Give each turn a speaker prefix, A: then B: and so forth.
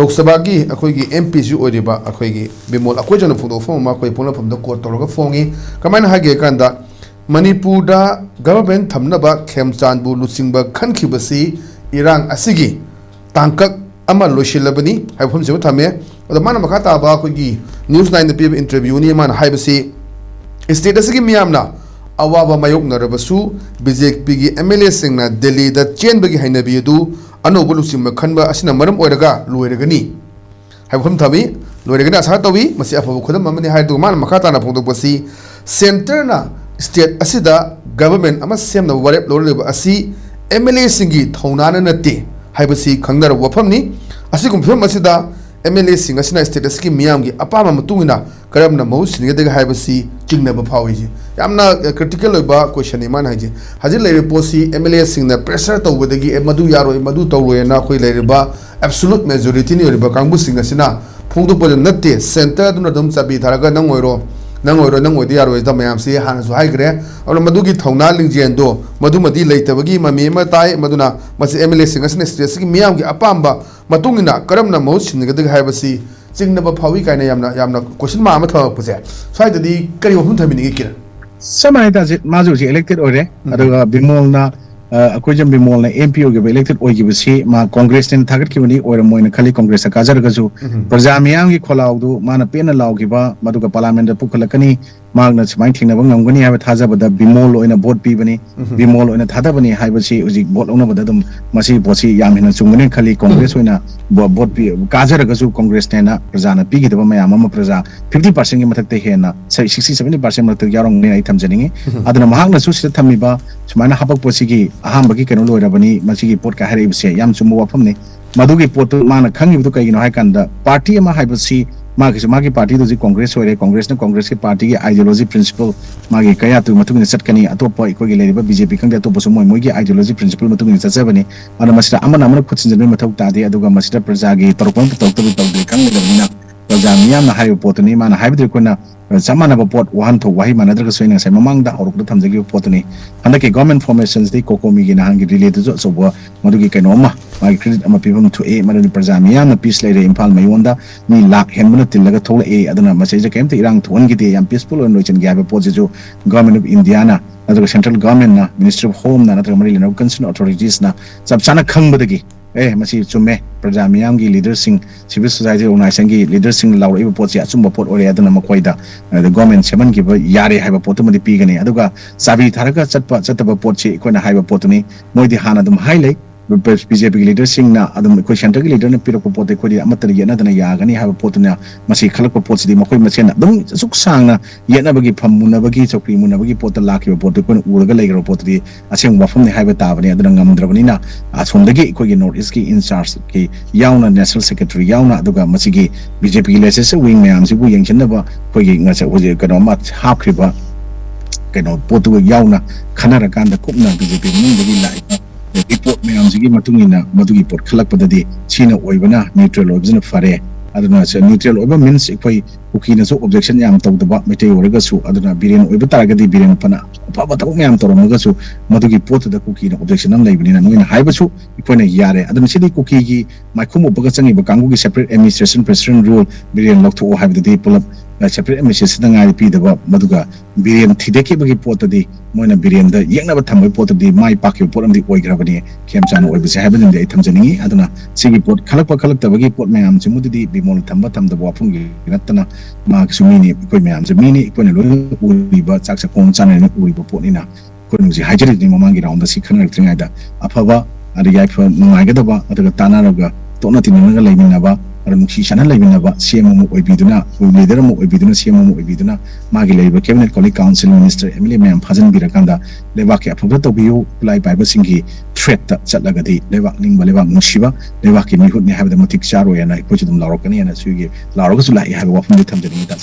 A: Lok Sabha ki akoi ki MP ju oriba akoi ki bimol akoi jana photo form ma akoi pona pham da court toroga fongi kamana hage kanda Manipur da government thamnaba Khemchand bu luchingba khankibasi Erang asigi tangkak ama loishilabani haifam se thame oda mana makata ba akoi ki news 9 da pe interview ni man haibasi status gi miyamna awaba mayok narabasu BJP gi MLA singna Delhi da chen bagi hainabi du anobu luchingba khanba asina maram oiraga loiragani haifam thabi loiragani asa tawi masi afabu khodam mamani haidu man makata na phongdok basi center na state asida government ama semna warep loreba asi MLA singi thonana nate haibasi khangdar wafamni asigum phim asida MLA sing asina state aski miyam gi apama matungina karamna mausin ge haibasi chingna ba phawi yamna critical oba question iman haji haji leire posi MLA sing na pressure tawbadagi madu yaro madu tawro na khoi leire ba absolute majority ni riba kangbu sing asina phongdu pol nate center duna dum chabi tharaga nangoiro nangoi yaro da mayam si han su haigre awla madugi thongna lingjendo madumadi leitabagi mami ma tai maduna masi MLA sing asina stress gi miyam gi apamba matungina karamna mausin ge haibasi chingna ba phawi kaina yamna question ma thaw puse sai dadi kari wafum thamini gi kira
B: samai ta maju ji elected ore aduga bimol na akoi jam bimol na MPO ge elected oi gi bisi ma congress nen thagat ki bani oi moina khali congress ka jar ga ju praja miyam gi kholaw du mana pena law gi ba maduga parliament da pukhalakani magna chmai thingna ba ngamgani ha thaja bada bimol oina vote pi bani bimol oina thada bani ha basi uji vote ona bada dum masi bosi yam hina chungane khali congress oina vote pi ka jar ga ju congress ne na praja na pi gi da mayam ma praja 50% gi mathak te hena 60-70% mathak yarong ne ai thamjani aduna mahang na su sida thami ba chmana hapak posi gi aham bagi keno loirabani masi gi pot ka hare bse yam chumu wafam ne madugi pot mana khangi bu kai gino hai kanda party ama hai basi magi party do ji congress ore congress na congress ki party ki ideology principle magi kaya tu matung ni satkani atopa iko gi leriba BJP khangde atopa so moi gi ideology principle matung ni chachabani ana masira amana khutsin jani mathau ta de aduga masira praja gi torpon tawtabi tawde khangde dabina praja miyam na hayo potni mana haibde kona samana ba pot wahan tho wahi manadra ka soina sai mamang da horuk da thamjagi potni andake government formations de kokomi gi na hangi related so so madugi kainoma my credit ama pibam to a madani praja miyam na peace leader impal mayonda ni lak henmana tillaga thola a aduna masai ja kemte irang thon gi de yam peaceful on lochen gabe pojejo government of India na adura central government na ministry of home na adura mari lena concerned authorities na sab chana khangbadagi masi chumme praja miyam gi leaders sing civil society organization gi leaders sing law iba pot ya chumba pot ore aduna makoida the government seman gi ba yare haiba pot madi pi gani aduga sabi tharaga chatba pot chi koina haiba pot ni moidi hana dum highlight BJP leaders sing na adum ko center leader na piro ko pote ko di amatar yana dana ya gani ha potuna masi khalak ko potsi di makoi machen adum suk sang na yana bagi phamuna bagi chokri muna bagi pot la ki pot ko uraga leigro pot di aseng wafam ni haiba ta bani adana ngamdrabani na asondagi ko gi north east ki in charge ki yauna national secretary yauna aduga masi gi BJP leaders wing mayam si bu yengchen na ba ko gi ngasa hoje kano ma half kriba kano potu yauna khanara kan da kupna BJP ni bagi lai report mayam sigi matungina madugi pot khalak padadi china oibana neutral object fare aduna neutral oiba means ikoi ukina so objection yam tawdaba mete oraga su aduna biren oiba taragadi biren pana paba taw mayam toromaga su madugi pot da ukina objection am laibina noina haiba su ikoina yare aduna sidi kuki gi maikhum obaga changi ba kangu gi separate administration president rule biren lokto haibadi pulap separate administration ngai pi daba maduga biren thideki bagi pot di moina biren da yengna ba thambai pot di mai pakyo pot am di oigrabani Khemchand oibase haibadin dei thamjani aduna sigi pot khalak tabagi pot mayam chimudi di bimol thamba thamda wapung gi natana ma sumini koi mayam jamini ikoina lo uriba chaksa kong chana ni uriba pot ni na koinu ji hajari ni mamangi round da si khana tringa da afaba ari yai fa ngai ga da ba adaga tanaraga tona tinanga laimina ba Muksi sana lain apa CM mu oibiduna leader mu oibiduna CM mu oibiduna magi laiba cabinet colleague council minister MLA mem phajan birakanda lebak ya phobra tobiu plai bai singi threat ta chatlagadi lebak ningba lebak musiba lebak ki mihut ni habda matik charo yana ko chudum larokani yana sugi laroga sulai habwa phum thamjani ta